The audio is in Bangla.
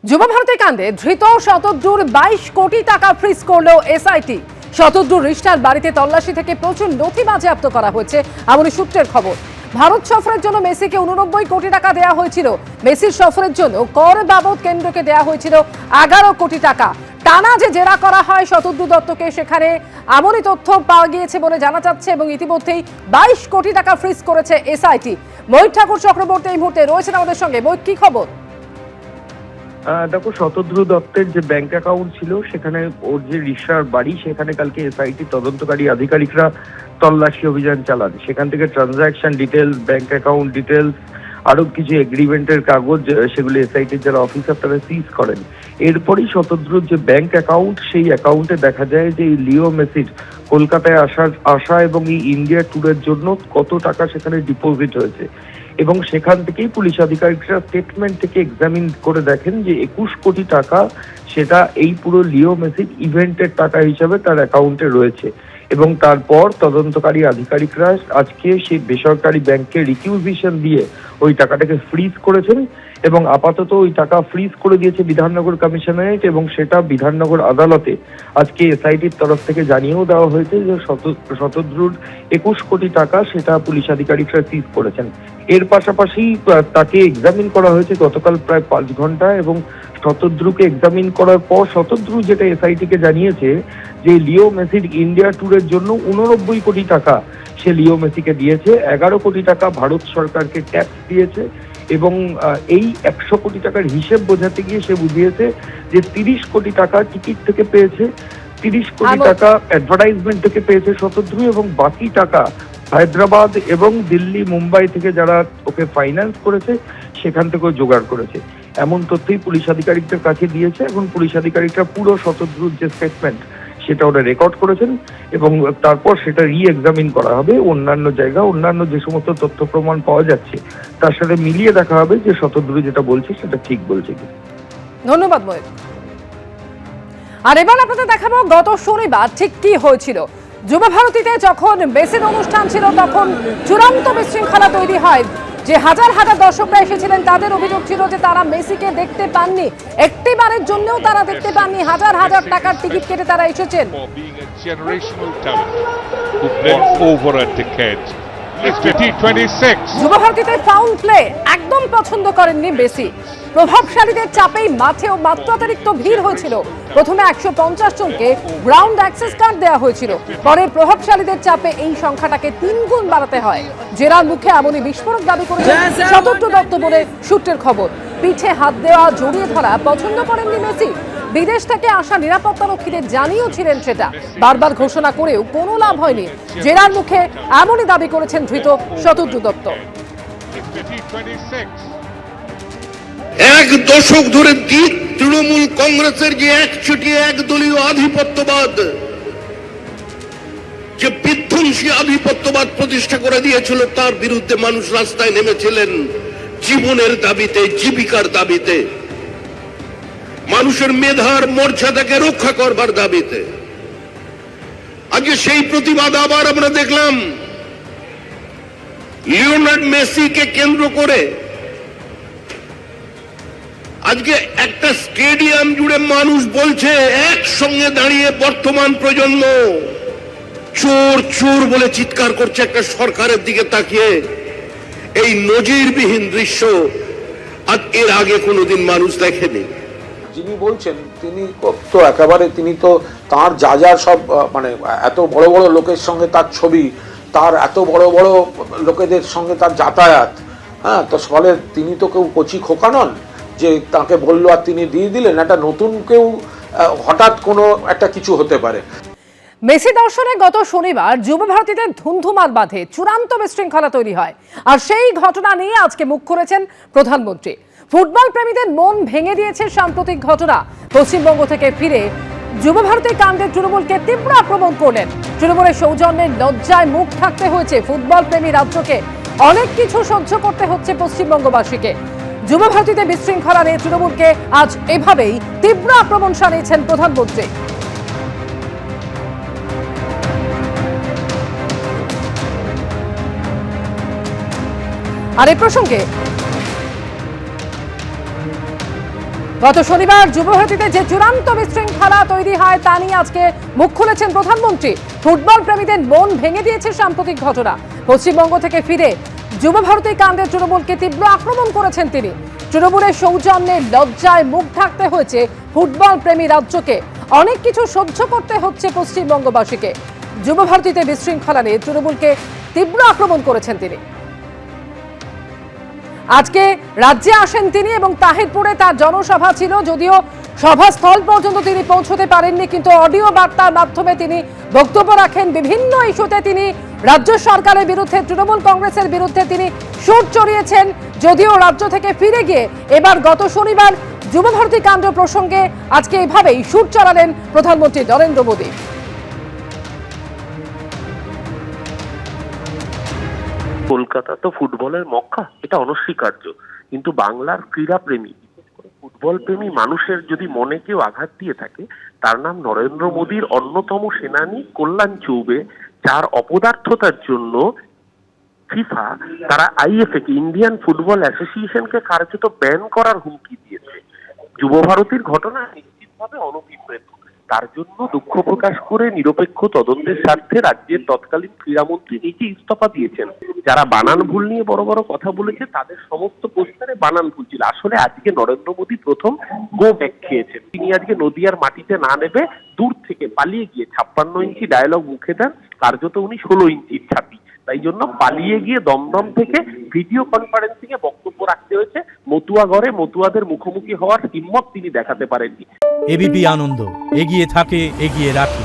যুবভারতী কাণ্ডে ধৃত শতদ্রুর 22 কোটি টাকা ফ্রিজ করল এসআইটি। শতদ্রুর রিষ্টার বাড়িতে তল্লাশি থেকে প্রচুর নথি বাজেয়াপ্ত করা হয়েছে এমনই সূত্রের খবর। ভারত সফরের জন্য মেসিকে 89 কোটি টাকা দেওয়া হয়েছিল। মেসির সফরের জন্য কর বাবদ কেন্দ্রকে দেওয়া হয়েছিল 11 কোটি টাকা। টানা যে জেরা করা হয় শতদ্রু দত্তকে, সেখানে এমনই তথ্য পাওয়া গিয়েছে বলে জানা যাচ্ছে এবং ইতিমধ্যেই 22 কোটি টাকা ফ্রিজ করেছে এসআইটি। মহিত ঠাকুর চক্রবর্তী এই মুহূর্তে রয়েছেন আমাদের সঙ্গে। মহিত, কি খবর? দেখো, শতদ্রু দত্তের যে ব্যাংক অ্যাকাউন্ট ছিল, সেখানে ওর যে রিসার বাড়ি, সেখানে কালকে এসআইটি তদন্তকারী আধিকারিকরা তল্লাশি অভিযান চালান। সেখান থেকে transaction details, bank account details, আরো কিছু এগ্রিমেন্টের কাগজ, সেগুলো এসআইটির যারা অফিসার তারা সিজ করেন। এরপরই শতদ্রুর যে ব্যাংক অ্যাকাউন্ট, সেই অ্যাকাউন্টে দেখা যায় যে এই লিও মেসির কলকাতায় আসা এবং এই ইন্ডিয়া ট্যুরের জন্য কত টাকা সেখানে ডিপোজিট হয়েছে। এবং সেখান থেকেই পুলিশ আধিকারিকরা স্টেটমেন্ট থেকে এক্সামিন করে দেখেন যে 21 কোটি টাকা সেটা এই পুরো লিও মেসির ইভেন্টের টাকা হিসাবে তার অ্যাকাউন্টে রয়েছে। এবং তারপর তদন্তকারী আধিকারিকরা আজকে সেই বেসরকারি ব্যাংকে রিকিউজিশন দিয়ে ওই টাকাটাকে ফ্রিজ করেছেন এবং আপাতত ওই টাকা ফ্রিজ করে দিয়েছে বিধাননগর কমিশনারেট, এবং সেটা বিধাননগর আদালতে আজকে এসআইটির তরফ থেকে জানিয়েও দেওয়া হয়েছে যে শতদ্রুর 21 কোটি টাকা সেটা পুলিশ আধিকারিকরা সিজ করেছেন। এর পাশাপাশি তাকে এক্সামিন করা হয়েছে গতকাল প্রায় 5 ঘন্টা, এবং শতদ্রুকে এক্সামিন করার পর শতদ্রু যেটা এসআইটিকে জানিয়েছে যে লিও মেসির ইন্ডিয়া ট্যুরের জন্য 89 কোটি টাকা সে লিও মেসিকে দিয়েছে, 11 কোটি টাকা ভারত সরকারকে ট্যাক্স দিয়েছে, এবং এই 100 কোটি টাকার হিসেব বোঝাতে গিয়ে সে বুঝিয়েছে যে 30 কোটি টাকা টিকিট থেকে পেয়েছে, 30 কোটি টাকা অ্যাডভার্টাইজমেন্ট থেকে পেয়েছে শতদ্রু, এবং বাকি টাকা হায়দ্রাবাদ এবং দিল্লি, মুম্বাই থেকে যারা ওকে ফাইন্যান্স করেছে সেখান থেকেও জোগাড় করেছে। এমন তথ্যই পুলিশ আধিকারিকদের কাছে দিয়েছে। এখন পুলিশ আধিকারিকরা পুরো শতদ্রুর যে স্টেটমেন্ট সেটা ওরা রেকর্ড করেছেন, এবং তারপর সেটা রি-এক্সামিন করা হবে। অন্যান্য যে সমস্ত তথ্য প্রমাণ পাওয়া যাচ্ছে তার সাথে মিলিয়ে দেখা হবে যে শতদ্রু যেটা বলছে সেটা ঠিক বলছে কি। ধন্যবাদ মহিত। আর এবার আপনাদের দেখাবো গত শনিবার ঠিক কি হয়েছিল। যুবভারতীতে যখন মেসির অনুষ্ঠান ছিল, তখন চূড়ান্ত বিশৃঙ্খলা তৈরি হয়। যে হাজার হাজার দর্শকরা এসেছিলেন তাদের অভিযোগ ছিল যে তারা মেসিকে দেখতে পাননি, একটিবারের জন্যও তারা দেখতে পাননি। হাজার হাজার টাকার টিকিট কেটে তারা এসেছেন। যুবভারতীতে ফাউল প্লে একদম পছন্দ করেননি মেসি। প্রভাবশালীদের চাপেই মাঠেও মাত্রাতিরিক্ত ভিড় হয়েছিল। প্রথমে 150 জনকে গ্রাউন্ড অ্যাক্সেস কার্ড দেওয়া হয়েছিল, পরে প্রভাবশালীদের চাপে এই সংখ্যাটাকে 3 গুণ বাড়াতে হয়। জেরার মুখে এমনই বিস্ফোরক দাবি করেছেন শতদ্রু দত্ত বলে সূত্রের খবর। পিঠে হাত দেওয়া, জড়িয়ে ধরা পছন্দ করেননি মেসি। বিদেশ থেকে আসা নিরাপত্তারক্ষীদের জানিয়েছিলেন সেটা। বারবার ঘোষণা করেও কোনো লাভ হয়নি। জেরার মুখে এমনই দাবি করেছেন ধৃত শতদ্রু দত্ত। 1 দশক ধরে তৃণমূল কংগ্রেসের যে একচেটিয়া একদলীয় আধিপত্যবাদ, যে বিধ্বংসী আধিপত্যবাদ প্রতিষ্ঠা করে দিয়েছিল, তার বিরুদ্ধে মানুষ রাস্তায় নেমেছিলেন জীবনের দাবিতে, জীবিকার দাবিতে, মানুষের মেধার মর্যাদাকে রক্ষা করবার দাবিতে। আজকে সেই প্রতিবাদ আবার আমরা দেখলাম লিওনার্ড মেসিকে কেন্দ্র করে। আজকে একটা স্টেডিয়াম জুড়ে মানুষ বলছে একসঙ্গে দাঁড়িয়ে, বর্তমান প্রজন্ম চোর চোর বলে চিৎকার করছে একটা সরকারের দিকে তাকিয়ে। এই নজিরবিহীন দৃশ্য আর এর আগে কোনোদিন মানুষ দেখেনি। যিনি বলছেন তিনি তো একেবারে, তিনি তো তার যা সব মানে এত বড় বড় লোকের সঙ্গে তার ছবি, তার এত বড় বড় লোকেদের সঙ্গে তার যাতায়াত, হ্যাঁ, তো ফলে তিনি তো কেউ কচি খোকা নন যে তাকে বললো আর তিনি দিয়ে দিলেন। একটা নতুন কেউ হঠাৎ কোনো একটা কিছু হতে পারে। মেসি দর্শনে গত শনিবার যুবভারতীতে ধুন্ধুমার বাঁধে, চূড়ান্ত বিশৃঙ্খলা তৈরি হয়। আর সেই ঘটনা নিয়ে আজকে মুখ খুলেছেন প্রধানমন্ত্রী। ফুটবল প্রেমীদের মন ভেঙে দিয়েছে সাম্প্রতিক ঘটনা। পশ্চিমবঙ্গ থেকে ফিরে যুবভারতী কাণ্ডে তৃণমূলকে তীব্র আক্রমণ করলেন। তৃণমূলের সৌজন্যের লজ্জায় মুখ থাকতে হয়েছে ফুটবল প্রেমী রাজ্যকে। অনেক কিছু সহ্য করতে হচ্ছে পশ্চিমবঙ্গবাসীকে। যুবভারতীতে বিশৃঙ্খলা নিয়ে তৃণমূলকে আজ এভাবেই তীব্র আক্রমণ শানিয়েছেন প্রধানমন্ত্রী। আর এই প্রসঙ্গে গত শনিবার যুবভারতীতে যে চূড়ান্ত বিশৃঙ্খলা তৈরি হয় তা নিয়ে আজকে মুখ খুলেছেন প্রধানমন্ত্রী। ফুটবল প্রেমীদের মন ভেঙে দিয়েছে সাম্প্রতিক ঘটনা। পশ্চিমবঙ্গ থেকে ফিরে যুবভারতী কাণ্ডে তৃণমূলকে তীব্র আক্রমণ করেছেন তিনি। তৃণমূলের সৌজন্যে লজ্জায় মুখ ঢাকতে হয়েছে ফুটবল প্রেমী রাজ্যকে। অনেক কিছু সহ্য করতে হচ্ছে পশ্চিমবঙ্গবাসীকে। যুবভারতীতে বিশৃঙ্খলা নিয়ে তৃণমূলকে তীব্র আক্রমণ করেছেন তিনি। আজকে রাজ্যে আসেন তিনি এবং তাহিরপুরে তার জনসভা ছিল, যদিও সভাস্থল পর্যন্ত তিনি পৌঁছতে পারেননি, কিন্তু অডিও বার্তার মাধ্যমে তিনি বক্তব্য রাখেন। বিভিন্ন ইস্যুতে তিনি রাজ্য সরকারের বিরুদ্ধে, তৃণমূল কংগ্রেসের বিরুদ্ধে তিনি সুর চড়িয়েছেন। যদিও রাজ্য থেকে ফিরে গিয়ে এবার গত শনিবার যুবভারতী কাণ্ড প্রসঙ্গে আজকে এভাবেই সুর চড়ালেন প্রধানমন্ত্রী নরেন্দ্র মোদী। কলকাতা তো ফুটবলের মক্কা, এটা অনস্বীকার্য, কিন্তু বাংলার ক্রীড়া প্রেমী, বিশেষ করে ফুটবল প্রেমী মানুষের যদি মনে কেউ আঘাত দিয়ে থাকে, তার নাম নরেন্দ্র মোদীর অন্যতম সেনানী কল্যাণ চৌবে, যার অপদার্থতার জন্য ফিফা তারা আইএফএ কে, ইন্ডিয়ান ফুটবল অ্যাসোসিয়েশনকে কার্যত ব্যান করার হুমকি দিয়েছে। যুবভারতীর ঘটনা নিশ্চিতভাবে অনভিপ্রেত। তার জন্য দুঃখ প্রকাশ করে নিরপেক্ষ তদন্তের স্বার্থে রাজ্যের তৎকালীন ক্রীড়ামন্ত্রী নিজে ইস্তফা দিয়েছেন। যারা বানান ভুল নিয়ে বড় বড় কথা বলেছে তাদের সমস্ত পোস্টারে বানান ভুল ছিল। আসলে আজকে নরেন্দ্র মোদী প্রথম গো ব্যাক খেয়েছেন। তিনি আজকে নদিয়ার মাটিতে না নেবে দূর থেকে পালিয়ে গিয়ে 56 ইঞ্চি ডায়লগ মুখে দেন, কার্যত উনি 16 ইঞ্চির ছাতি। তাই জন্য পালিয়ে গিয়ে দমদম থেকে ভিডিও কনফারেন্সিং এ বক্তব্য রাখতে হয়েছে। মতুয়া ঘরে মতুয়াদের মুখোমুখি হওয়ার হিম্মত তিনি দেখাতে পারেননি। এবিপি আনন্দ, এগিয়ে থাকে, এগিয়ে রাখে।